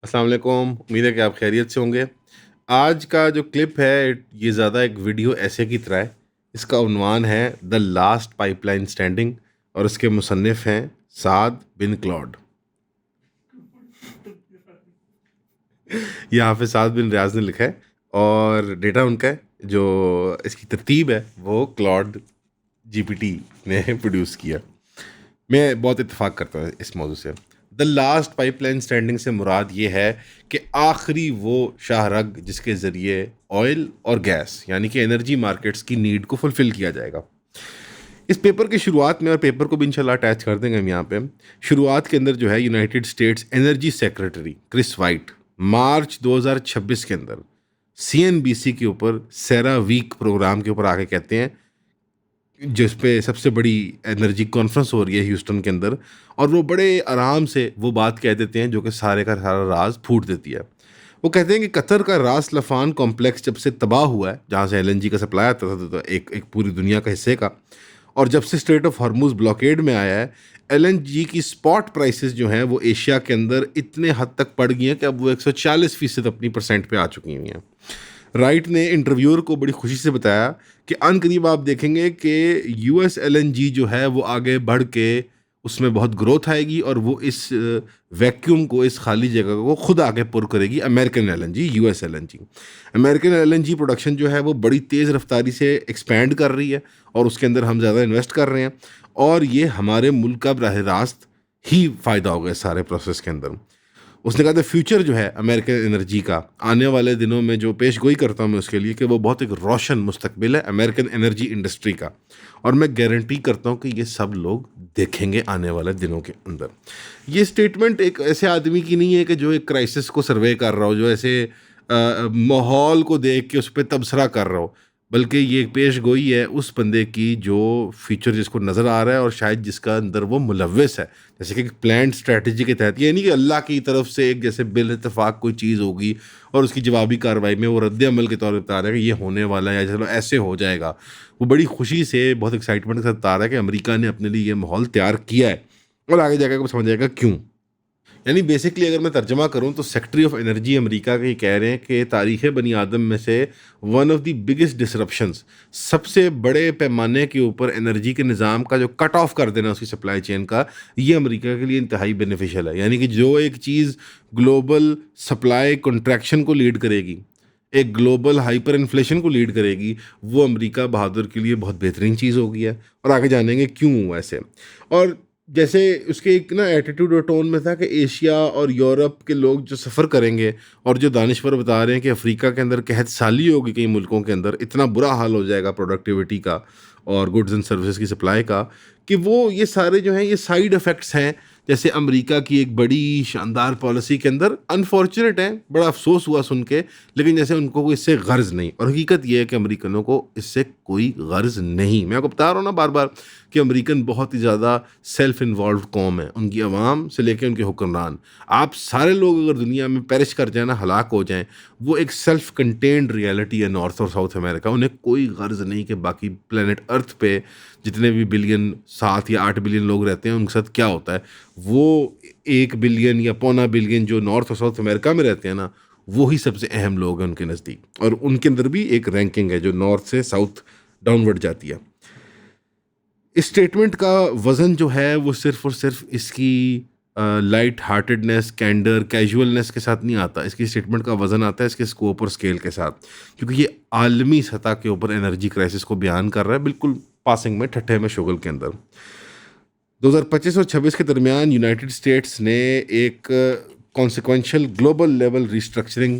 अस्सलाम वालेकुम। उम्मीद है कि आप खैरियत से होंगे। आज का जो क्लिप है ये ज़्यादा एक वीडियो ऐसे की तरह है। इसका उन्वान है द लास्ट पाइपलाइन स्टैंडिंग और इसके मुसन्निफ हैं साद बिन क्लॉड। यहाँ पे साद बिन रियाज ने लिखा है और डेटा उनका है। जो इसकी तरतीब है वो क्लॉड जीपीटी ने प्रोड्यूस किया। मैं बहुत इत्तेफाक करता हूँ इस मौजू से। द लास्ट पाइपलाइन स्टैंडिंग से मुराद ये है कि आखिरी वो शाहरग जिसके ज़रिए ऑयल और गैस यानी कि एनर्जी मार्केट्स की नीड को फुलफ़िल किया जाएगा। इस पेपर की शुरुआत में, और पेपर को भी इंशाल्लाह अटैच कर देंगे हम यहाँ पे, शुरुआत के अंदर जो है United States energy secretary Chris White March 2026 के अंदर सीएनबीसी के ऊपर सेरा वीक प्रोग्राम के ऊपर आके कहते हैं, जिस पे सबसे बड़ी एनर्जी कॉन्फ्रेंस हो रही है ह्यूस्टन के अंदर, और वो बड़े आराम से वो बात कह देते हैं जो कि सारे का सारा राज फूट देती है। वो कहते हैं कि कतर का रास लफान कॉम्प्लेक्स जब से तबाह हुआ है, जहाँ से एलएनजी का सप्लाई आता था तो एक एक पूरी दुनिया का हिस्से का, और जब से स्ट्रेट ऑफ हॉर्मुज ब्लॉकेड में आया है, एलएनजी की स्पॉट प्राइसेस जो हैं वो एशिया के अंदर इतने हद तक बढ़ गई हैं कि अब वो 140% अपनी परसेंट पे आ चुकी हुई हैं। राइट ने इंटरव्यूअर को बड़ी खुशी से बताया कि अनकरीब आप देखेंगे कि यूएस एलएनजी जो है वो आगे बढ़ के उसमें बहुत ग्रोथ आएगी और वो इस वैक्यूम को, इस खाली जगह को खुद आगे पुर करेगी American LNG, US LNG. American LNG production जो है वो बड़ी तेज़ रफ्तारी से एक्सपैंड कर रही है और उसके अंदर हम ज़्यादा इन्वेस्ट कर रहे हैं, और ये हमारे मुल्क का बराह रास्त ही फ़ायदा होगा इस सारे प्रोसेस के अंदर। उसने कहा था फ्यूचर जो है अमेरिकन एनर्जी का आने वाले दिनों में, जो पेश गोई करता हूँ मैं उसके लिए, कि वो बहुत एक रोशन मुस्तकबिल है अमेरिकन एनर्जी इंडस्ट्री का, और मैं गारंटी करता हूँ कि ये सब लोग देखेंगे आने वाले दिनों के अंदर। ये स्टेटमेंट एक ऐसे आदमी की नहीं है कि जो एक क्राइसिस को सर्वे कर रहा हो, जो ऐसे माहौल को देख के उस पर तबसरा कर रहा हो, बल्कि ये एक पेश गोई है उस बंदे की जो फ्यूचर जिसको नज़र आ रहा है और शायद जिसका अंदर वो मुलव्वस है। जैसे कि प्लान स्ट्रेटजी के तहत, ये नहीं कि अल्लाह की तरफ से एक जैसे बिल इतफाक कोई चीज़ होगी और उसकी जवाबी कार्रवाई में वो रद्द अमल के तौर पर बता रहा है कि ये होने वाला है या चलो ऐसे हो जाएगा। वो बड़ी खुशी से, बहुत एक्साइटमेंट के साथ बता रहा है कि अमेरिका ने अपने लिए ये माहौल तैयार किया है और आगे जाकर समझ आएगा क्यों। यानी बेसिकली अगर मैं तर्जमा करूं तो सेक्रेटरी ऑफ एनर्जी अमेरिका के कह रहे हैं कि तारीख़ बनी आदम में से one of the biggest disruptions, सबसे बड़े पैमाने के ऊपर एनर्जी के निज़ाम का जो कट ऑफ कर देना उसकी सप्लाई चेन का, ये अमेरिका के लिए इंतहाई बेनिफिशियल है। यानी कि जो एक चीज़ ग्लोबल सप्लाई कॉन्ट्रैक्शन को लीड करेगी, एक ग्लोबल हाइपर इन्फ्लेशन को लीड करेगी, वो अमेरिका बहादुर के लिए बहुत बेहतरीन चीज़ हो गई है। और आगे जानेंगे क्यों ऐसे। और जैसे उसके एक ना एटीट्यूड और टोन में था कि एशिया और यूरोप के लोग जो सफ़र करेंगे, और जो दानिश्वर बता रहे हैं कि अफ्रीका के अंदर कहत साली होगी, कई मुल्कों के अंदर इतना बुरा हाल हो जाएगा प्रोडक्टिविटी का और गुड्स एंड सर्विसेज की सप्लाई का, कि वो ये सारे जो हैं ये साइड इफ़ेक्ट्स हैं जैसे अमेरिका की एक बड़ी शानदार पॉलिसी के अंदर। अनफॉर्चुनेट है, बड़ा अफसोस हुआ सुन के, लेकिन जैसे उनको कोई इससे गर्ज नहीं, और हकीकत ये है कि अमेरिकनों को इससे कोई गर्ज नहीं। मैं आपको बता रहा हूँ ना बार बार कि अमेरिकन बहुत ही ज़्यादा सेल्फ इन्वॉल्व कौम है, उनकी आवाम से लेकर उनके हुक्मरान। आप सारे लोग अगर दुनिया में पेरिश कर जाए ना, हलाक हो जाएं, वो एक सेल्फ कंटेन्ड रियलिटी है नॉर्थ और साउथ अमेरिका। उन्हें कोई गर्ज नहीं कि बाकी प्लेनेट अर्थ पे जितने भी बिलियन, 7 या 8 बिलियन लोग रहते हैं उनके साथ क्या होता है। वो 1 बिलियन या पौना बिलियन जो नॉर्थ और साउथ अमेरिका में रहते हैं ना, वो ही सबसे अहम लोग हैं उनके नज़दीक, और उनके अंदर भी एक रैंकिंग है जो नॉर्थ से साउथ डाउनवर्ड जाती है। इस स्टेटमेंट का वज़न जो है वो सिर्फ़ और सिर्फ इसकी लाइट हार्टेडनेस, कैंडर, कैजुअलनेस के साथ नहीं आता। इसकी स्टेटमेंट का वज़न आता है इसके स्कोप और स्केल के साथ, क्योंकि ये आलमी सतह के ऊपर एनर्जी क्राइसिस को बयान कर रहा है, बिल्कुल पासिंग में, ठट्ठे में, शुगल के अंदर। 2025 और 26 के दरमियान यूनाइटेड स्टेट्स ने एक कॉन्सिक्वेंशियल ग्लोबल लेवल रिस्ट्रक्चरिंग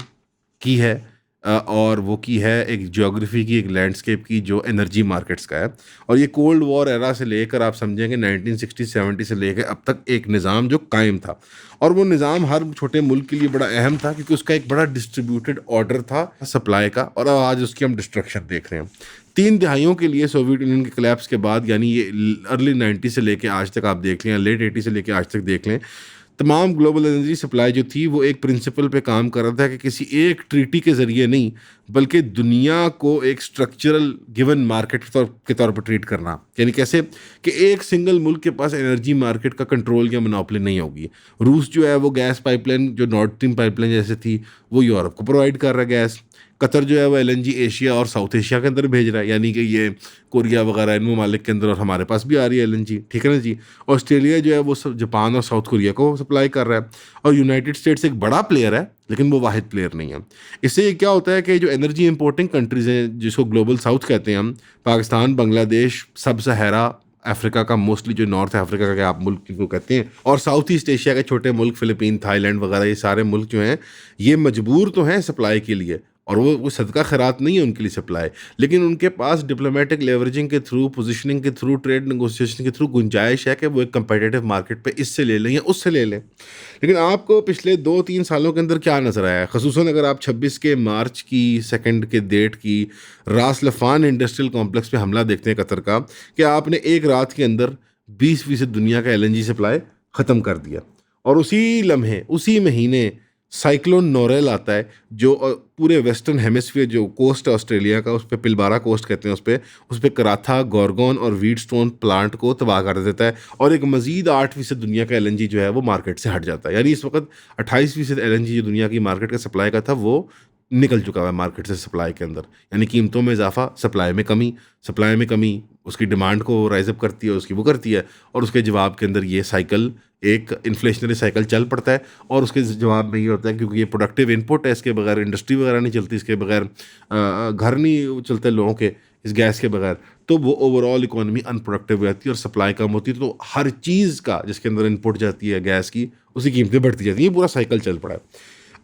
की है, और वो की है एक ज्योग्राफी की, एक लैंडस्केप की, जो एनर्जी मार्केट्स का है। और ये कोल्ड वॉर एरा से लेकर आप समझेंगे 1960-70 से लेकर अब तक एक निज़ाम जो कायम था, और वो निज़ाम हर छोटे मुल्क के लिए बड़ा अहम था क्योंकि उसका एक बड़ा डिस्ट्रीब्यूटेड ऑर्डर था सप्लाई का, और आज उसकी हम डिस्ट्रक्शन देख रहे हैं। 3 दहाइयों के लिए सोवियत यूनियन के कोलैप्स के बाद, यानी ये अर्ली 90 से लेके आज तक आप देख लें, लेट 80 से लेके आज तक देख लें, तमाम ग्लोबल एनर्जी सप्लाई जो थी वो एक प्रिंसिपल पे काम कर रहा था कि किसी एक ट्रीटी के ज़रिए नहीं, बल्कि दुनिया को एक स्ट्रक्चरल गिवन मार्केट के तौर पर ट्रीट करना, यानी कैसे कि एक सिंगल मुल्क के पास एनर्जी मार्केट का कंट्रोल या मोनोपोली नहीं होगी। रूस जो है वो गैस पाइपलाइन जो नॉर्थ स्ट्रीम पाइपलाइन जैसे थी वो यूरोप को प्रोवाइड कर रहा है गैस। कतर जो है वो एलएनजी एशिया और साउथ एशिया के अंदर भेज रहा है, यानी कि ये कोरिया वगैरह इन ममालिक के अंदर, और हमारे पास भी आ रही है एलएनजी, ठीक है ना जी। ऑस्ट्रेलिया जो है वो सब जापान और साउथ कोरिया को सप्लाई कर रहा है, और यूनाइटेड स्टेट्स एक बड़ा प्लेयर है लेकिन वो वाहिद प्लेयर नहीं है। इससे क्या होता है कि जो एनर्जी इंपोर्टिंग कंट्रीज़ हैं जिसको ग्लोबल साउथ कहते हैं हम, पाकिस्तान, बांग्लादेश, सब सहारा अफ्रीका का, मोस्टली जो नॉर्थ अफ्रीका का आप मुल्क जिनको कहते हैं, और साउथ ईस्ट एशिया के छोटे मुल्क फिलीपीन, थाईलैंड वगैरह, ये सारे मुल्क जो हैं ये मजबूर तो हैं सप्लाई के लिए, और वो सदका खैरात नहीं है उनके लिए सप्लाई, लेकिन उनके पास डिप्लोमेटिक लेवरेजिंग के थ्रू, पोजीशनिंग के थ्रू, ट्रेड नेगोशिएशन के थ्रू गुंजाइश है कि वो एक कंपेटिटिव मार्केट पे इससे ले लें या उससे ले लें। लेकिन आपको पिछले 2-3 सालों के अंदर क्या नज़र आया है, ख़ुसूसन अगर आप 26 के मार्च की सेकंड के डेट की रास लफान इंडस्ट्रियल कॉम्प्लेक्स पे हमला देखते हैं कतर का, कि आपने एक रात के अंदर 20% दुनिया का एलएनजी सप्लाई ख़त्म कर दिया, और उसी लम्हे, उसी महीने साइक्लोन नोरेल आता है जो पूरे वेस्टर्न हेमिस्फीयर जो कोस्ट है ऑस्ट्रेलिया का, उस पर पिलबारा कोस्ट कहते हैं, उस पर कराथा, गॉर्गोन और व्हीटस्टोन प्लांट को तबाह कर देता है, और एक मजीद 8% दुनिया का एलएनजी जो है वो मार्केट से हट जाता है। यानी इस वक्त 28% एलएनजी जो दुनिया की मार्केट का सप्लाई का था वो निकल चुका है मार्केट से सप्लाई के अंदर। यानी कीमतों में इजाफा, सप्लाई में कमी उसकी डिमांड को राइज अप करती है, उसकी वो करती है, और उसके जवाब के अंदर ये साइकिल, एक इन्फ्लेशनरी साइकिल चल पड़ता है, और उसके जवाब में ये होता है क्योंकि ये प्रोडक्टिव इनपुट है, इसके बगैर इंडस्ट्री वगैरह नहीं चलती, इसके बगैर घर नहीं चलते लोगों के, इस गैस के बगैर, तो वो ओवरऑल इकोनॉमी अनप्रोडक्टिव हो जाती है और सप्लाई कम होती है, तो हर चीज़ का जिसके अंदर इनपुट जाती है गैस की, उसकी कीमतें बढ़ती जाती हैं। ये पूरा साइकिल चल पड़ा है।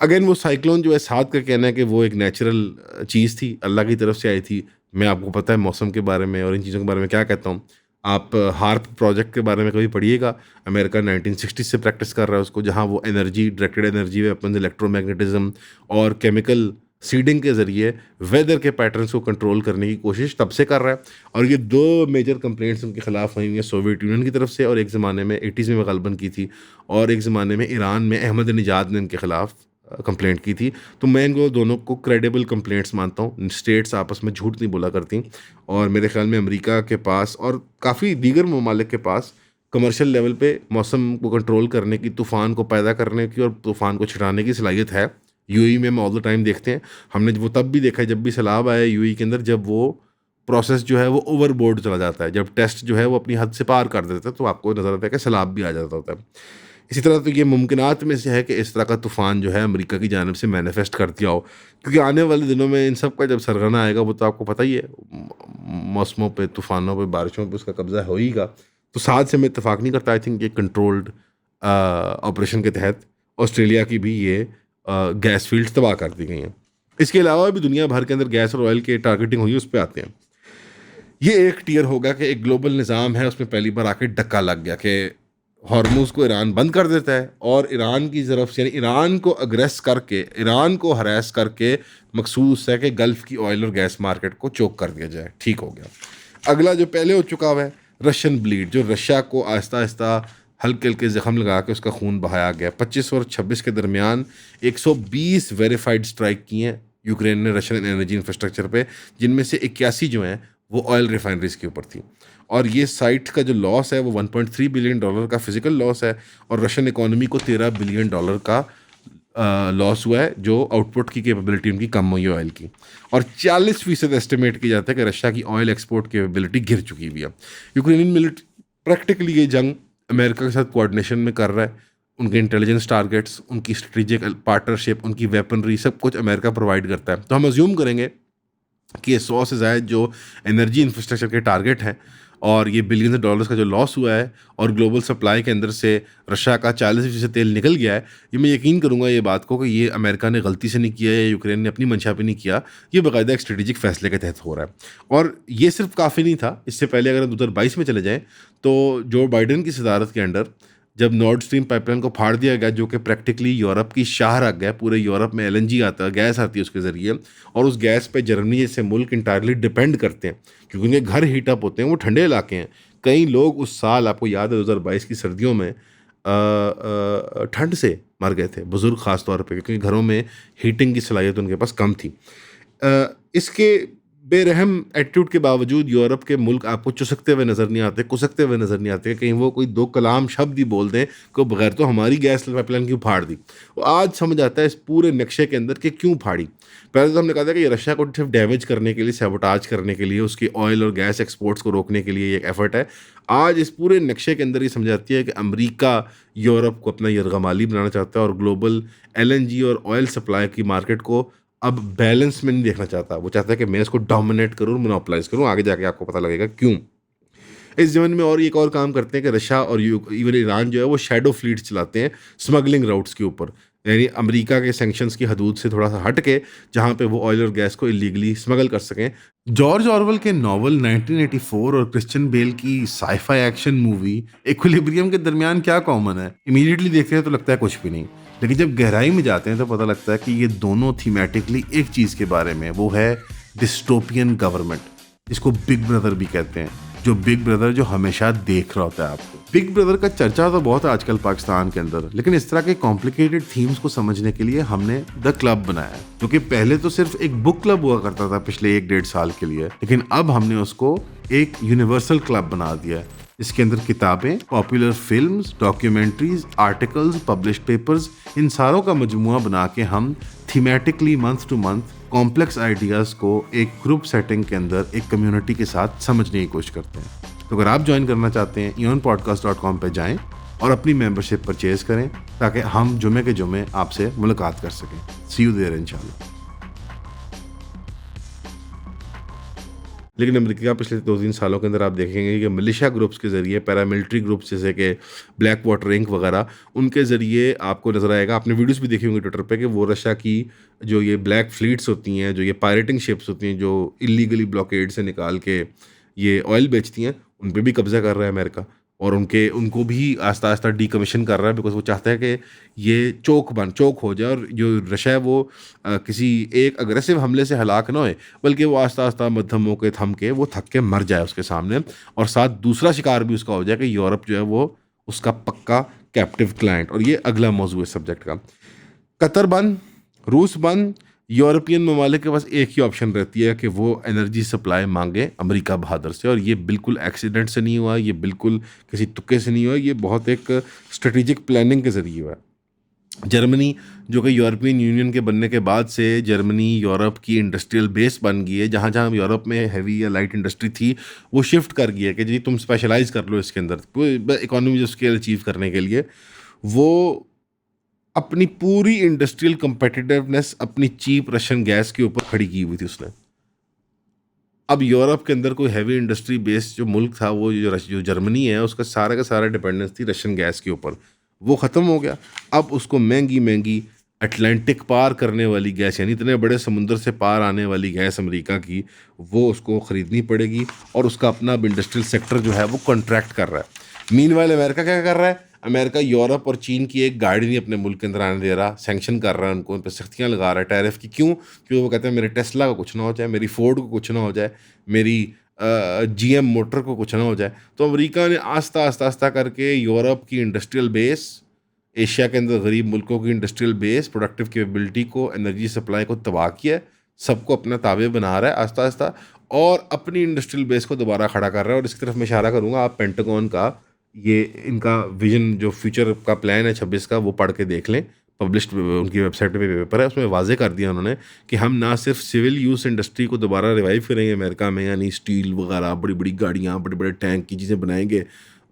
अगेन वो साइक्लोन जो है, साथ का कहना है कि वो एक नेचुरल चीज़ थी, अल्लाह की तरफ से आई थी। मैं आपको पता है मौसम के बारे में और इन चीज़ों के बारे में क्या कहता हूँ। आप हार्प प्रोजेक्ट के बारे में कभी पढ़िएगा, अमेरिका 1960 से प्रैक्टिस कर रहा है उसको, जहाँ वो energy, directed energy weapons, electromagnetism और केमिकल सीडिंग के ज़रिए वेदर के पैटर्न्स को कंट्रोल करने की कोशिश तब से कर रहा है। और ये 2 मेजर कंप्लेंट्स उनके खिलाफ हुई हैं, सोवियत यूनियन की तरफ से, और एक ज़माने में 80s में गलबन की थी, और एक ज़माने में ईरान में अहमद निजाद ने इनके खिलाफ कंप्लेंट की थी। तो मैं इनको दोनों को क्रेडिबल कंप्लेंट्स मानता हूँ। स्टेट्स आपस में झूठ नहीं बोला करती, और मेरे ख्याल में अमेरिका के पास और काफ़ी दीगर ममालिक के पास कमर्शियल लेवल पे मौसम को कंट्रोल करने की, तूफ़ान को पैदा करने की और तूफ़ान को छिड़ाने की सलाहियत है। यूएई में हम ऑल द टाइम देखते हैं, हमने वो तब भी देखा है जब भी सैलाब आया यूएई के अंदर, जब वो प्रोसेस जो है वो ओवरबोर्ड चला जाता है, जब टेस्ट जो है वो अपनी हद से पार कर देता है, तो आपको नज़र आता है कि सैलाब भी आ जाता होता है। इसी तरह तो ये मुमकिनात में से है कि इस तरह का तूफ़ान जो है अमेरिका की जानिब से मैनिफेस्ट कर दिया हो, क्योंकि आने वाले दिनों में इन सब का जब सरगना आएगा वो तो आपको पता ही है, मौसमों पे, तूफ़ानों पे, बारिशों पे उसका कब्ज़ा हो हीगा। तो साथ से मैं इत्तेफाक नहीं करता, आई थिंक ये कंट्रोल्ड ऑपरेशन के तहत ऑस्ट्रेलिया की भी ये गैस फील्ड तबाह कर दी गई हैं। इसके अलावा भी दुनिया भर के अंदर गैस और ऑयल की टारगेटिंग हुई, उस पर आते हैं। ये एक टीयर होगा कि एक ग्लोबल निज़ाम है, उसमें पहली बार आके धक्का लग गया कि हॉर्मूज़ को ईरान बंद कर देता है, और ईरान की तरफ से, यानी ईरान को अग्रेस करके, ईरान को हरास करके मकसूस है कि गल्फ़ की ऑयल और गैस मार्केट को चोक कर दिया जाए। ठीक हो गया। अगला जो पहले हो चुका हुआ है, रशियन ब्लीड, जो रशिया को आहिस्ता आहिस्ता हल्के हल्के ज़ख्म लगा के उसका खून बहाया गया। 25 और 26 के दरमियान 120 वेरीफाइड स्ट्राइक की हैं यूक्रेन ने रशियन एनर्जी इंफ्रास्ट्रक्चर पे, जिनमें से 81 जो हैं वो ऑयल रिफाइनरीज के ऊपर थी। और ये साइट का जो लॉस है वो $1.3 बिलियन का फिजिकल लॉस है, और रशियन इकोनॉमी को $13 बिलियन का लॉस हुआ है, जो आउटपुट की कैपेबिलिटी उनकी कम हुई है ऑयल की। और 40% एस्टिमेट किया जाता है कि रशिया की ऑयल एक्सपोर्ट कैपेबिलिटी गिर चुकी हुई है। यूक्रेनियन मिलिट्री प्रैक्टिकली ये जंग अमेरिका के साथ कोऑर्डिनेशन में कर रहा है। उनके इंटेलिजेंस टारगेट्स, उनकी स्ट्रेटेजिक पार्टनरशिप, उनकी वेपनरी, सब कुछ अमेरिका प्रोवाइड करता है। तो हम अज्यूम करेंगे कि ये 100 से ज़्यादा जो एनर्जी इंफ्रास्ट्रक्चर के टारगेट हैं, और ये बिलियन डॉलर्स का जो लॉस हुआ है, और ग्लोबल सप्लाई के अंदर से रशिया का 40% तेल निकल गया है, ये मैं यकीन करूंगा ये बात को कि ये अमेरिका ने गलती से नहीं किया या यूक्रेन ने अपनी मंशा पे नहीं किया, ये बाकायदा एक स्ट्रेटेजिक फैसले के तहत हो रहा है। और ये सिर्फ काफ़ी नहीं था, इससे पहले अगर 2022 में चले जाएँ तो जो बाइडन की सदारत के अंडर जब नॉर्थ स्ट्रीम पाइपलाइन को फाड़ दिया गया, जो कि प्रैक्टिकली यूरोप की शाह रख गया, पूरे यूरोप में एलएनजी आता, गैस आती है उसके ज़रिए, और उस गैस पे जर्मनी जैसे मुल्क इंटायरली डिपेंड करते हैं, क्योंकि उनके घर हीटअप होते हैं, वो ठंडे इलाके हैं। कई लोग उस साल, आपको याद है 2022 की सर्दियों में ठंड से मर गए थे, बुज़ुर्ग ख़ास तौर पे, क्योंकि घरों में हीटिंग की सलाहियत उनके पास कम थी। इसके बेरहम एटीट्यूड के बावजूद यूरोप के मुल्क आपको चुसकते हुए नज़र नहीं आते, कुसकते हुए नज़र नहीं आते, कहीं वो कोई दो कलाम शब्द ही बोल दें कि बगैर तो हमारी गैस पाइपलाइन क्यों फाड़ दी। वो आज समझ आता है इस पूरे नक्शे के अंदर कि क्यों फाड़ी। पहले तो हमने कहा था कि ये रशिया को सिर्फ डैमेज करने के लिए, सैबोटाज करने के लिए, उसकी ऑयल और गैस एक्सपोर्ट्स को रोकने के लिए ये एक एफर्ट है। आज इस पूरे नक्शे के अंदर ये समझ आती है कि अमेरिका यूरोप को अपना यरगमाली बनाना चाहता है और ग्लोबल एलएनजी और ऑयल सप्लाई की मार्केट को अब बैलेंस में नहीं देखना चाहता। वो चाहता है कि मैं इसको डोमिनेट करूँ, मोनोपोलाइज़ करूँ, आगे जाके आपको पता लगेगा क्यों। इस ज़माने में और एक और काम करते हैं कि रशिया और इवन ईरान जो है वो शैडो फ्लीट्स चलाते हैं स्मगलिंग राउट्स के ऊपर। यानी अमेरिका के सैंक्शंस की हदूद से थोड़ा सा हट के जहाँ पे वो ऑयल और गैस को इलीगली स्मगल कर सकें। जॉर्ज ऑरवेल के नॉवल 1984 और क्रिश्चियन बेल की साइ-फाई एक्शन मूवी इक्विलिब्रियम के दरमियान क्या कॉमन है? इमीडिएटली देखते हैं तो लगता है कुछ भी नहीं। लेकिन जब गहराई में जाते हैं तो पता लगता है कि ये दोनों थीमेटिकली एक चीज़ के बारे में, वो है डिस्टोपियन गवर्नमेंट, जिसको बिग ब्रदर भी कहते हैं। जो बिग ब्रदर जो हमेशा देख रहा होता है आपको। बिग ब्रदर का चर्चा तो बहुत है आजकल पाकिस्तान के अंदर, लेकिन इस तरह के कॉम्प्लिकेटेड थीम्स को समझने के लिए हमने द क्लब बनाया है, जो कि पहले तो सिर्फ एक बुक क्लब हुआ करता था पिछले 1-1.5 साल के लिए, लेकिन अब हमने उसको एक यूनिवर्सल क्लब बना दिया है। इसके अंदर किताबें, popular films, documentaries, articles, published papers, इन सारों का मजमुआ बना के हम thematically month to month complex ideas को एक ग्रुप सेटिंग के अंदर एक कम्युनिटी के साथ समझने की कोशिश करते हैं। तो अगर आप ज्वाइन करना चाहते हैं eonpodcast.com पे जाएं और अपनी मेंबरशिप परचेज करें ताकि हम जुमे के जुमे आपसे मुलाकात कर सकें। सी यू देयर इंशाल्लाह। लेकिन अमेरिका पिछले 2-3 सालों के अंदर आप देखेंगे कि मिलिशिया ग्रुप्स के ज़रिए, पैरामिलिट्री ग्रुप्स जैसे कि ब्लैक वाटर इंक वगैरह, उनके ज़रिए आपको नज़र आएगा, आपने वीडियोस भी देखी होंगी ट्विटर पे, कि वो रशिया की जो ये ब्लैक फ्लीट्स होती हैं, जो ये पायरेटिंग शिप्स होती हैं, जो इलीगली ब्लॉकेड से निकाल के ये ऑयल बेचती हैं, उन पे भी कब्ज़ा कर रहा है अमेरिका। और उनको भी आस्ता आस्ता डीकमीशन कर रहा है, बिकॉज वो चाहता है कि ये चोक हो जाए और जो रशिया है वो किसी एक अग्रेसिव हमले से हलाक ना होए, बल्कि वो आस्ता आस्ता मध्यम होकर थम के वो थक के मर जाए उसके सामने, और साथ दूसरा शिकार भी उसका हो जाए कि यूरोप जो है वो उसका पक्का कैप्टिव क्लाइंट। और ये अगला मौजू है सब्जेक्ट का। कतर बंद, रूस बंद, यूरोपियन ममालिक के पास एक ही ऑप्शन रहती है कि वो एनर्जी सप्लाई मांगे अमेरिका बहादुर से, और ये बिल्कुल एक्सीडेंट से नहीं हुआ, ये बिल्कुल किसी तुक्के से नहीं हुआ, ये बहुत एक स्ट्रेटेजिक प्लानिंग के ज़रिए हुआ। जर्मनी, जो कि यूरोपियन यूनियन के बनने के बाद से जर्मनी यूरोप की इंडस्ट्रियल बेस बन गई है, जहाँ जहाँ यूरोप में हैवी या लाइट इंडस्ट्री थी वो शिफ्ट कर गई है कि जी तुम स्पेशलाइज कर लो इसके अंदर, इकोनॉमी जो स्केल अचीव करने के लिए। वो अपनी पूरी इंडस्ट्रियल कम्पिटिटिवनेस अपनी चीप रशियन गैस के ऊपर खड़ी की हुई थी उसने। अब यूरोप के अंदर कोई हैवी इंडस्ट्री बेस्ड जो मुल्क था, वो जो जर्मनी है, उसका सारा का सारा डिपेंडेंस थी रशियन गैस के ऊपर, वो ख़त्म हो गया। अब उसको महंगी महंगी अटलांटिक पार करने वाली गैस, यानी इतने बड़े समुंदर से पार आने वाली गैस अमेरिका की, वो उसको ख़रीदनी पड़ेगी, और उसका अपना अब इंडस्ट्रियल सेक्टर जो है वो कॉन्ट्रैक्ट कर रहा है। मीनवाइल अमेरिका क्या कर रहा है? अमेरिका यूरोप और चीन की एक गाड़ी नहीं अपने मुल्क के अंदर आने दे रहा, सैंक्शन कर रहा है उनको, उन पर सख्तियाँ लगा रहा है टैरिफ की। क्यों? क्योंकि वो कहते हैं मेरे टेस्ला को कुछ ना हो जाए, मेरी फोर्ड को कुछ ना हो जाए, मेरी जीएम मोटर को कुछ ना हो जाए। तो अमेरिका ने आस्ता आस्ता आस्ता करके यूरोप की इंडस्ट्रियल बेस, एशिया के अंदर गरीब मुल्कों की इंडस्ट्रियल बेस, प्रोडक्टिव कैपेबिलिटी को, एनर्जी सप्लाई को तबाह किया, सबको अपना ताबे बना रहा है आस्ता आस्ता, और अपनी इंडस्ट्रियल बेस को दोबारा खड़ा कर रहा है। और इसकी तरफ मैं इशारा करूँगा, आप पेंटागन का ये इनका विजन जो फ्यूचर का प्लान है 26 का, वो पढ़ के देख लें। पब्लिश्ड उनकी वेबसाइट पे पेपर है, उसमें वाजे कर दिया उन्होंने कि हम ना सिर्फ सिविल यूज़ इंडस्ट्री को दोबारा रिवाइव करेंगे अमेरिका में, यानी स्टील वगैरह, बड़ी बड़ी गाड़ियाँ, बड़े बड़े टैंक की चीज़ें बनाएंगे,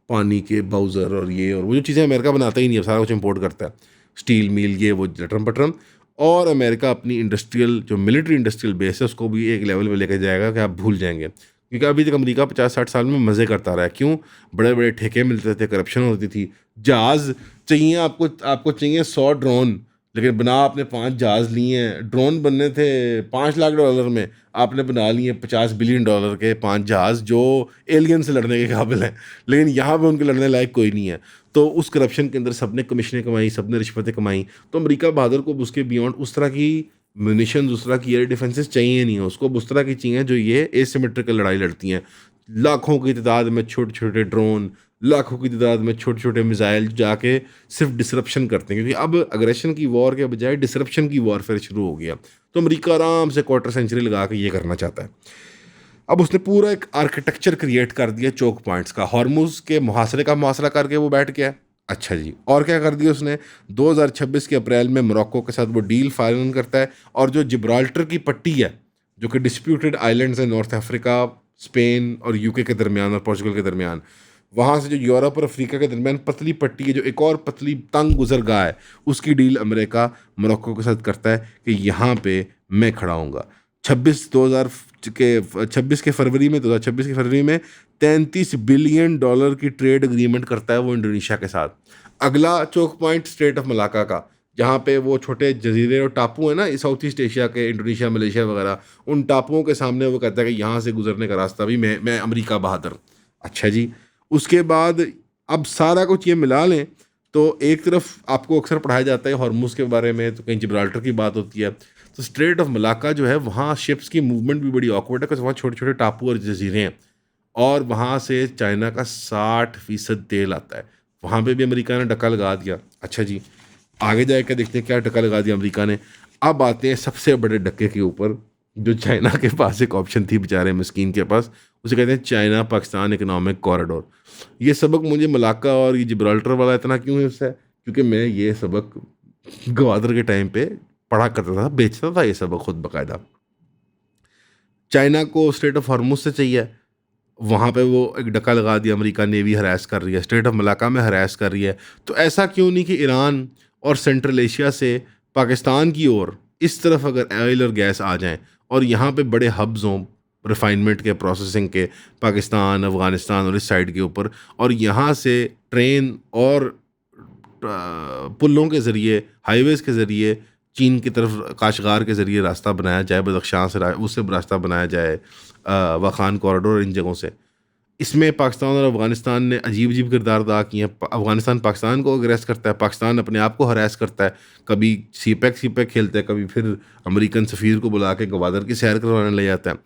पानी के बाउज़र और ये और वो जो चीज़ें अमेरिका बनाता ही नहीं है, सारा कुछ इम्पोर्ट करता है, स्टील मिल, ये वो लटरम पटरम। और अमेरिका अपनी इंडस्ट्रियल जो मिलिट्री इंडस्ट्रियल बेस है उसको भी एक लेवल पे लेके जाएगा कि आप भूल जाएंगे। क्योंकि अभी तक अमेरिका 50-60 साल में मज़े करता रहा है। क्यों? बड़े बड़े ठेके मिलते थे, करप्शन होती थी, जहाज़ चाहिए आपको, आपको चाहिए 100 ड्रोन, लेकिन बना आपने 5 जहाज़ लिए हैं। ड्रोन बनने थे $5 लाख में, आपने बना लिए $50 बिलियन के 5 जहाज़ जो एलियन से लड़ने के काबिल हैं, लेकिन यहाँ पे उनके लड़ने लायक कोई नहीं है। तो उस करप्शन के अंदर सबने कमीशनें कमाई, सबने रिश्वतें कमाई। तो अमेरिका बहादुर को उसके बियॉन्ड उस तरह की म्यूनिशंस, उस तरह की एयर डिफेंसेस चाहिए नहीं है उसको, उस तरह की चाहिए जो ये एसिमेट्रिकल लड़ाई लड़ती हैं। लाखों की तादाद में छोटे छोटे ड्रोन, लाखों की तादाद में छोटे छोटे मिसाइल जाके सिर्फ डिसरप्शन करते हैं, क्योंकि अब अग्रेशन की वॉर के बजाय डिसरप्शन की वॉरफेयर शुरू हो गया। तो अमेरिका आराम से क्वार्टर सेंचुरी लगा के ये करना चाहता है। अब उसने पूरा एक आर्किटेक्चर क्रिएट कर दिया चोक पॉइंट्स का, हॉर्मुज के मुहासरे का मुहासरा करके वो बैठ गया। अच्छा जी, और क्या कर दिया उसने? 2026 के अप्रैल में मोरक्को के साथ वो डील फाइनल करता है, और जो जिब्राल्टर की पट्टी है, जो कि डिस्प्यूटेड आइलैंड्स हैं नॉर्थ अफ्रीका, स्पेन और यूके के दरमियान और पोर्चुगल के दरमियान, वहाँ से जो यूरोप और अफ्रीका के दरमियान पतली पट्टी है, जो एक और पतली तंग गुजरगाह है, उसकी डील अमेरिका मोरक्को के साथ करता है कि यहाँ पे मैं खड़ा हूँगा। 26 के फरवरी में 2026 के फरवरी में $33 बिलियन की ट्रेड अग्रीमेंट करता है वो इंडोनेशिया के साथ। अगला choke point strait of Malacca का, जहाँ पे वो छोटे जजीरे और टापू है ना, साउथ ईस्ट एशिया के, इंडोनेशिया मलेशिया वगैरह, उन टापुओं के सामने वो कहता है कि यहाँ से गुजरने का रास्ता भी मैं अमेरिका बहादुर। अच्छा जी, उसके बाद अब सारा कुछ ये मिला लें तो एक तरफ आपको अक्सर पढ़ाया जाता है हॉर्मुज के बारे में, तो कहीं जिब्राल्टर की बात होती है, तो स्ट्रेट ऑफ मलाका जो है वहाँ शिप्स की मूवमेंट भी बड़ी ऑकवर्ड है, क्योंकि वहाँ छोटे छोटे टापू और जजीरे हैं, और वहाँ से चाइना का 60% तेल आता है। वहाँ पे भी अमेरिका ने डका लगा दिया। अच्छा जी, आगे जाकर देखते हैं क्या डका लगा दिया अमेरिका ने। अब आते हैं सबसे बड़े डक्के के ऊपर, जो चाइना के पास एक ऑप्शन थी बेचारे मस्कीन के पास, उसे कहते हैं चाइना पाकिस्तान इकोनॉमिक कॉरिडोर। ये सबक मुझे मलाका और ये जिब्राल्टर वाला इतना क्यों है उससे, क्योंकि मैं ये सबक गवादर के टाइम पे पढ़ा करता था, बेचता था ये सबक खुद बाकायदा। चाइना को स्ट्रेट ऑफ हॉर्मुज से चाहिए, वहाँ पे वो एक डका लगा दिया, अमेरिका नेवी हरास कर रही है, स्ट्रेट ऑफ मलाका में हरास कर रही है। तो ऐसा क्यों नहीं कि ईरान और सेंट्रल एशिया से पाकिस्तान की ओर इस तरफ अगर ऑयल और गैस आ जाएं, और यहाँ पे बड़े हब्स हों रिफाइनमेंट के, प्रोसेसिंग के, पाकिस्तान, अफ़गानिस्तान और इस साइड के ऊपर, और यहाँ से ट्रेन और पुलों के ज़रिए, हाईवेज़ के ज़रिए चीन की तरफ काशगार के ज़रिए रास्ता बनाया जाए, बदख्शां से उससे रास्ता बनाया जाए, वाखान कॉरिडोर, इन जगहों से। इसमें पाकिस्तान और अफ़गानिस्तान ने अजीब अजीब किरदार अदा किए हैं। अफ़गानिस्तान पाकिस्तान को अग्रेस करता है, पाकिस्तान अपने आप को हरास करता है, कभी सी पैक खेलता है, कभी फिर अमेरिकन सफ़ीर को बुला के गवादर की सैर करवाने ले जाता है।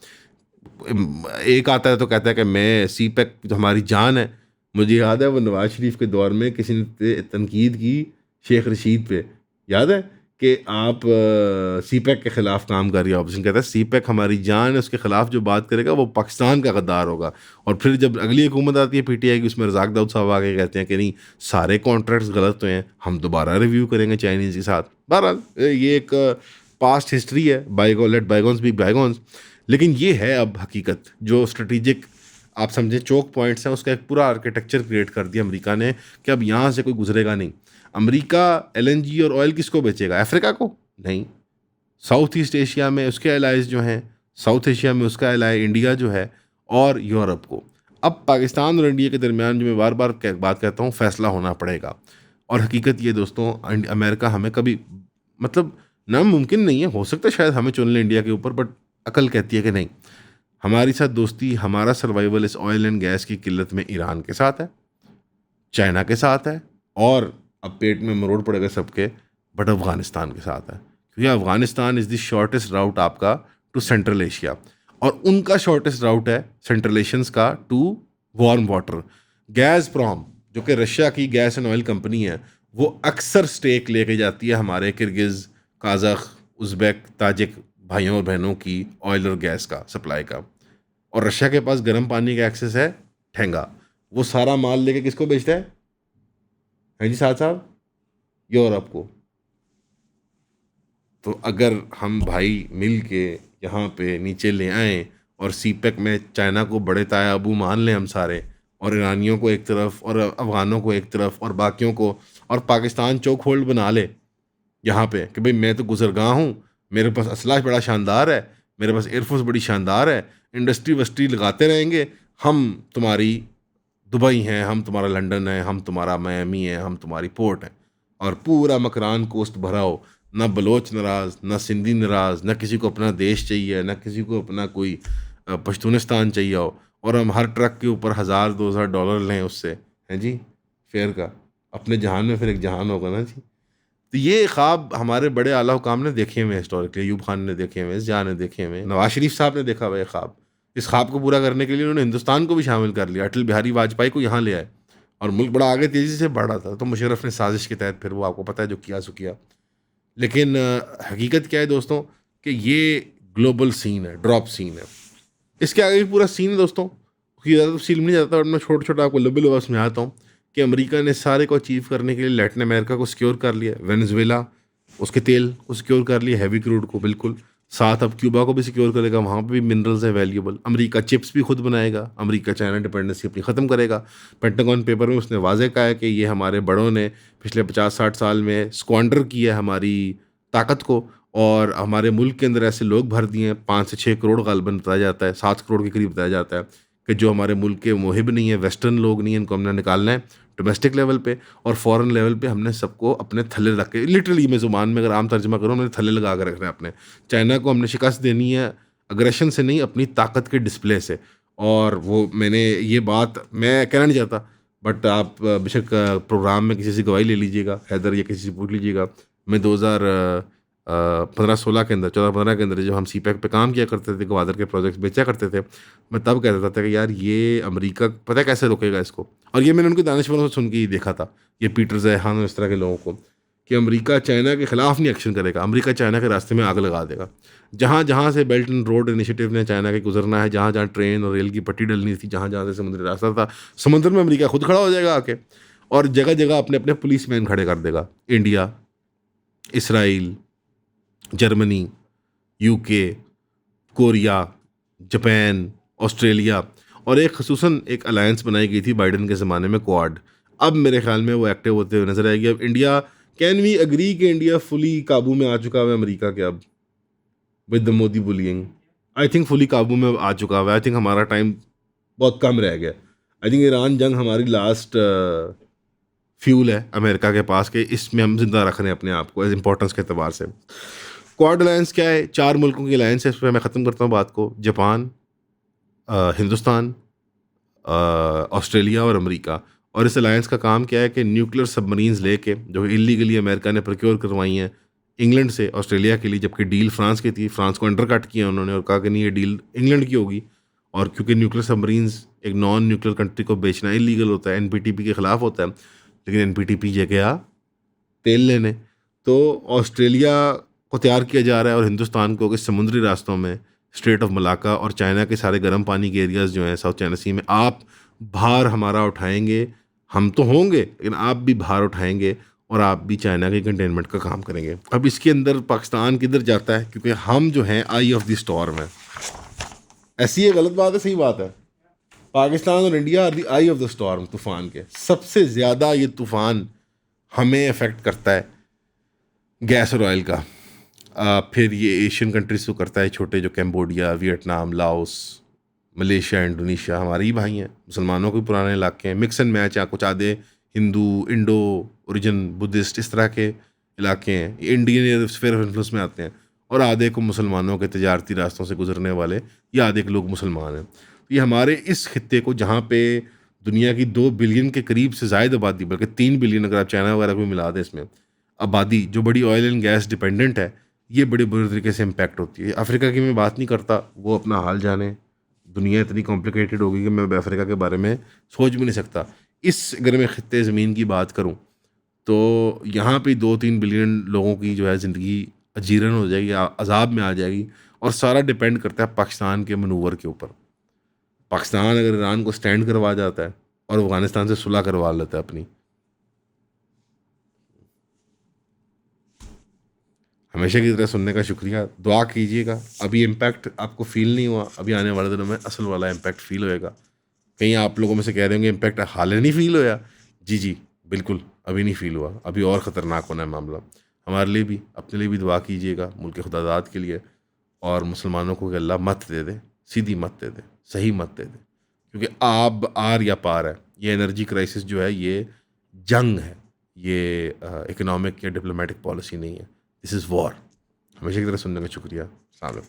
एक आता है तो कहता है कि मैं सी पैक तो हमारी जान है। मुझे याद है वो नवाज शरीफ के दौर में किसी ने तनकीद की शेख रशीद पे, याद है कि आप सी पैक के ख़िलाफ़ काम कर रही है ऑपोजिशन, कहता है सी पैक हमारी जान है, उसके ख़िलाफ़ जो बात करेगा वो पाकिस्तान का गद्दार होगा। और फिर जब अगली हुकूमत आती है पीटीआई की, उसमें रज़ाक दाऊद साहब आके कहते हैं कि नहीं, सारे कॉन्ट्रैक्ट्स गलत हुए हैं, हम दोबारा रिव्यू करेंगे चाइनीज़ के साथ। बहरहाल ये एक पास्ट हिस्ट्री है, लेट बायगॉन्स बी बायगॉन्स। लेकिन ये है अब हकीकत, जो स्ट्रेटिजिक आप समझें चोक पॉइंट्स हैं, उसका एक पूरा आर्किटेक्चर क्रिएट कर दिया अमेरिका ने कि अब यहाँ से कोई गुजरेगा नहीं। अमेरिका एलएनजी और ऑयल किसको बेचेगा? अफ्रीका को नहीं। साउथ ईस्ट एशिया में उसके एलाइज जो हैं, साउथ एशिया में उसका एलाई इंडिया जो है, और यूरोप को। अब पाकिस्तान और इंडिया के दरमियान जो मैं बार बार बात कहता हूँ, फैसला होना पड़ेगा। और हकीकत ये दोस्तों, अमेरिका हमें कभी मतलब नामुमकिन नहीं है, हो सकता है शायद हमें चुन लें इंडिया के ऊपर, बट अकल कहती है कि नहीं, हमारी साथ दोस्ती, हमारा सर्वाइवल इस ऑयल एंड गैस की किल्लत में ईरान के साथ है, चाइना के साथ है, और अब पेट में मरोड़ पड़ेगा सबके, बट अफ़गानिस्तान के साथ है। क्योंकि अफ़गानिस्तान इज़ द शॉर्टेस्ट राउट आपका टू सेंट्रल एशिया, और उनका शॉर्टेस्ट राउट है सेंट्रल एशियंस का टू वार्म वाटर। गैज़प्रॉम जो कि रशिया की गैस एंड ऑयल कंपनी है, वो अक्सर स्टेक लेके जाती है हमारे किर्गिज़, काज़ाख, उज़्बेक, ताजिक भाइयों और बहनों की ऑयल और गैस का सप्लाई का। और रशिया के पास गर्म पानी का एक्सेस है, ठेंगा, वो सारा माल लेके किसको बेचता है जी साहब? यूरोप को। तो अगर हम भाई मिल के यहाँ पे नीचे ले आएँ और सी पैक में चाइना को बड़े ताया अबू मान लें हम सारे, और ईरानियों को एक तरफ और अफ़गानों को एक तरफ और बाकियों को, और पाकिस्तान चौक होल्ड बना ले यहाँ पे कि भाई मैं तो गुजरगाह हूँ, मेरे पास असलाह बड़ा शानदार है, मेरे पास एयरफोर्स बड़ी शानदार है, इंडस्ट्री वस्ट्री लगाते रहेंगे, हम तुम्हारी दुबई हैं, हम तुम्हारा लंदन है, हम तुम्हारा मियामी है, हम तुम्हारी पोर्ट हैं, और पूरा मकरान कोस्ट भरा हो, ना बलोच नाराज़, ना सिंधी नाराज़, ना किसी को अपना देश चाहिए, ना किसी को अपना कोई पश्तूनिस्तान चाहिए हो, और हम हर ट्रक के ऊपर $1000-2000 लें उससे, हैं जी, फेयर का। अपने जहान में फिर एक जहान होगा ना जी। तो ये ख्वाब हमारे बड़े आला हुकाम ने देखे हुए हैं, हिस्टोरिकली अयूब खान ने देखे हुए हैं, ज़िया ने देखे हुए हैं, नवाज शरीफ साहब ने देखा हुआ है ख्वाब। इस ख्वाब को पूरा करने के लिए उन्होंने हिंदुस्तान को भी शामिल कर लिया, अटल बिहारी वाजपेयी को यहाँ ले आए और मुल्क बड़ा आगे तेज़ी से बढ़ रहा था। तो मुशर्रफ ने साजिश के तहत फिर वो आपको पता है जो किया सो किया। लेकिन हकीकत क्या है दोस्तों कि ये ग्लोबल सीन है, ड्रॉप सीन है। इसके आगे भी पूरा सीन है दोस्तों, कि ज़्यादा तफसील में नहीं जाता और मैं छोटा छोटा आपको लंबे लबास में आता हूँ कि अमेरिका ने सारे को अचीव करने के लिए लैटिन अमेरिका को सिक्योर कर लिया, वेनेजुएला उसके तेल को सिक्योर कर लिया, हैवी क्रूड को बिल्कुल, साथ अब क्यूबा को भी सिक्योर करेगा, वहाँ पे भी मिनरल्स है वैल्यूएबल। अमेरिका चिप्स भी खुद बनाएगा, अमेरिका चाइना डिपेंडेंसी अपनी ख़त्म करेगा। पेंटागन पेपर में उसने वाजे कहा है कि ये हमारे बड़ों ने पिछले 50-60 साल में स्क्वांडर किया है हमारी ताकत को, और हमारे मुल्क के अंदर ऐसे लोग भर दिए हैं, 5 से 6 करोड़ गालबन बताया जाता है, 7 करोड़ के करीब बताया जाता है, कि जो हमारे मुल्क के मुहिब नहीं है, वेस्टर्न लोग नहीं है, इनको हमने निकालना है डोमेस्टिक लेवल पे और फॉरेन लेवल पे। हमने सबको अपने थल्ले रख के, लिटरली मैं ज़ुबान में अगर आम तर्जमा करूँ, हमने थल्ले लगा के रखना है अपने। चाइना को हमने शिकस्त देनी है अग्रेशन से नहीं, अपनी ताकत के डिस्प्ले से। और वो मैंने ये बात मैं कहना नहीं चाहता, बट आप बेशक प्रोग्राम में किसी से गवाही ले लीजिएगा, हैदर या किसी से पूछ लीजिएगा। मैं 2015-16 के अंदर, 14-15 के अंदर जब हम सी पैक पे काम किया करते थे, गवादर के प्रोजेक्ट्स बेचा करते थे, मैं तब कहता था कि यार ये अमेरिका पता है कैसे रोकेगा इसको। और ये मैंने उनके दानिश्वरों से सुन के ही देखा था, ये पीटर ज़ैहान और इस तरह के लोगों को, कि अमेरिका चाइना के खिलाफ नहीं एक्शन करेगा, अमेरिका चाइना के रास्ते में आग लगा देगा। जहाँ जहाँ से बेल्ट एंड रोड इनिशिएटिव ने चाइना के गुजरना है, जहाँ जहाँ ट्रेन और रेल की पट्टी डलनी थी, जहाँ जहाँ से समुद्री रास्ता था, समुद्र में अमेरिका खुद खड़ा हो जाएगा आके, और जगह जगह अपने अपने पुलिस मैन खड़े कर देगा। India, Israel, Germany, UK, Korea, Japan, Australia, और एक खसूसन एक अलायंस बनाई गई थी बाइडन के ज़माने में, क्वाड। अब मेरे ख्याल में वो एक्टिव होते हुए नजर आएगी। अब इंडिया, कैन वी अग्री कि इंडिया फुली काबू में आ चुका है अमेरिका के, अब with the Modi bullying I think fully काबू में आ चुका है। आई थिंक हमारा टाइम बहुत कम रह गया। आई थिंक ईरान जंग हमारी लास्ट फ्यूल है अमेरिका के पास, कि इसमें हम जिंदा रख रहे हैं अपने आप को एज इंपॉर्टेंस के अतबार से। क्वाड अलायंस क्या है? 4 मुल्कों की अलायंस है। इस पर मैं ख़त्म करता हूँ बात को। जापान, हिंदुस्तान, ऑस्ट्रेलिया और अमेरिका। और इस अलायंस का काम क्या है कि न्यूक्लियर सबमरीन्स लेके, जो इलीगली अमेरिका ने प्रोक्योर करवाई हैं इंग्लैंड से ऑस्ट्रेलिया के लिए, जबकि डील फ्रांस की थी, फ्रांस को अंडर कट किया उन्होंने और कहा कि नहीं ये डील इंग्लैंड की होगी। और क्योंकि न्यूक्लियर सबमरीन्स एक नॉन न्यूक्लियर कंट्री को बेचना इलीगल होता है, एनपीटीपी के ख़िलाफ़ होता है, लेकिन एनपीटीपी ये गया तेल लेने। तो ऑस्ट्रेलिया को तैयार किया जा रहा है और हिंदुस्तान को कि समुद्री रास्तों में स्ट्रेट ऑफ मलाका और चाइना के सारे गर्म पानी के एरियाज़ जो हैं साउथ चाइना सी में, आप भार हमारा उठाएंगे, हम तो होंगे लेकिन आप भी भार उठाएंगे और आप भी चाइना के कंटेनमेंट का काम करेंगे। अब इसके अंदर पाकिस्तान किधर जाता है? क्योंकि हम जो हैं आई ऑफ द स्टॉर्म है। ऐसी ये गलत बात है, सही बात है। पाकिस्तान और India are the eye of the storm, तूफ़ान के सबसे ज़्यादा ये तूफ़ान हमें अफेक्ट करता है गैस और ऑयल का। फिर ये एशियन कंट्रीज को करता है, छोटे जो Cambodia, Vietnam, Laos, Malaysia, Indonesia हमारे ही भाई हैं, मुसलमानों के पुराने इलाके हैं, मिक्स एंड मैच। यहाँ कुछ आधे हिंदू, इंडो ओरिजिन, बुद्धिस्ट, इस तरह के इलाके हैं, इंडियन स्फीयर ऑफ इन्फ्लुएंस में आते हैं, और आधे को मुसलमानों के तजारती रास्तों से गुजरने वाले, या आधे के लोग मुसलमान हैं। तो ये हमारे इस खित्ते को, जहाँ पे दुनिया की 2 बिलियन के करीब से ज़ायद आबादी, बल्कि 3 बिलियन अगर आप चाइना वगैरह को भी मिला दें इसमें, आबादी जो बड़ी ऑयल एंड गैस डिपेंडेंट है, ये बड़े बुरे तरीके से इम्पैक्ट होती है। अफ्रीका की मैं बात नहीं करता, वो अपना हाल जाने, दुनिया इतनी कॉम्प्लिकेटेड होगी कि मैं अफ्रीका के बारे में सोच भी नहीं सकता। इस अगर मैं खित्ते ज़मीन की बात करूँ तो यहाँ पे 2-3 बिलियन लोगों की जो है ज़िंदगी अजीरन हो जाएगी, अजाब में आ जाएगी, और सारा डिपेंड करता है पाकिस्तान के मनूवर के ऊपर। पाकिस्तान अगर ईरान को स्टैंड करवा जाता है और अफ़गानिस्तान से सुलह करवा लेता है अपनी, हमेशा की तरह सुनने का शुक्रिया, दुआ कीजिएगा। अभी इम्पैक्ट आपको फ़ील नहीं हुआ, अभी आने वाले दिनों में असल वाला इम्पैक्ट फ़ील होएगा। कहीं आप लोगों में से कह रहे होंगे इम्पैक्ट हाल नहीं फ़ील होया। जी जी बिल्कुल, अभी नहीं फ़ील हुआ, अभी और ख़तरनाक होना है मामला। हमारे लिए भी, अपने लिए भी दुआ कीजिएगा, मुल्क खुदादाद के लिए, और मुसलमानों को कि अल्लाह मत दे दे, सीधी मत दे दे, सही मत दे दे, क्योंकि आप आर या पार है। ये एनर्जी क्राइसिस जो है ये जंग है, ये इकोनॉमिक या डिप्लोमेटिक पॉलिसी नहीं है, दिस इज़ वॉर। हमेशा की तरह सुनने का शुक्रिया। अस्सलाम वालेकुम।